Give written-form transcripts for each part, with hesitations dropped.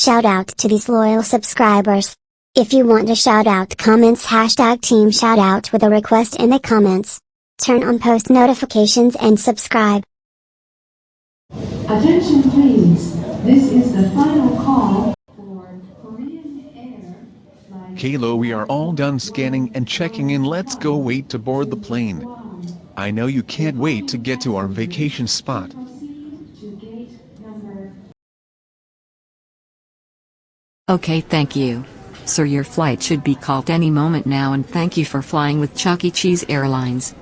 Shout out to these loyal subscribers. If you want to shout out comments #team shoutout with a request in the comments. Turn on post notifications and subscribe. Attention please, this is the final call for Korean Air Flight. Caillou, we are all done scanning and checking in. Let's go wait to board the plane. I know you can't wait to get to our vacation spot. Proceed to gate number. Okay, thank you. Sir, your flight should be called any moment now, and thank you for flying with Chuck E. Cheese Airlines.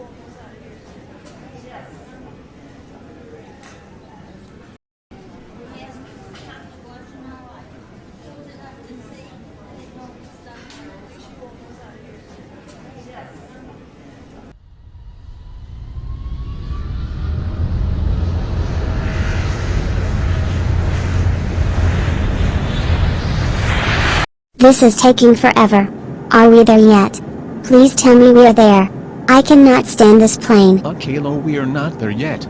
This is taking forever. Are we there yet? Please tell me we are there. I cannot stand this plane. Caillou, we are not there yet.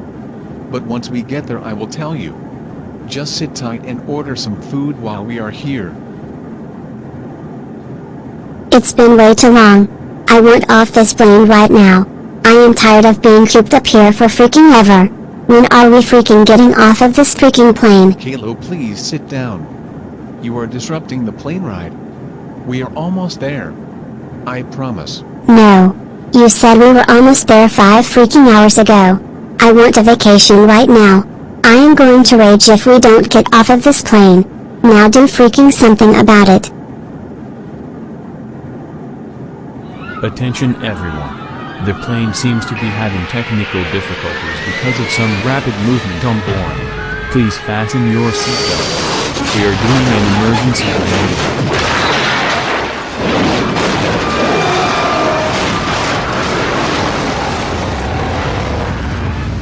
But once we get there I will tell you. Just sit tight and order some food while we are here. It's been way too long. I want off this plane right now. I am tired of being cooped up here for freaking ever. When are we freaking getting off of this freaking plane? Caillou, please sit down. You are disrupting the plane ride. We are almost there. I promise. No. You said we were almost there 5 freaking hours ago. I want a vacation right now. I am going to rage if we don't get off of this plane. Now do freaking something about it. Attention everyone. The plane seems to be having technical difficulties because of some rapid movement on board. Please fasten your seatbelts. We are doing an emergency landing.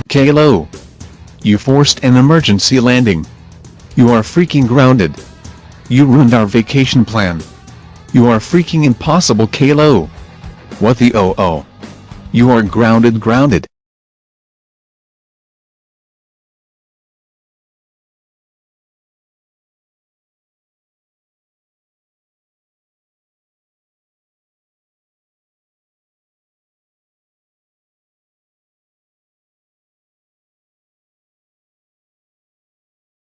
Caillou, you forced an emergency landing. You are freaking grounded. You ruined our vacation plan. You are freaking impossible, Caillou. What the oh? You are grounded.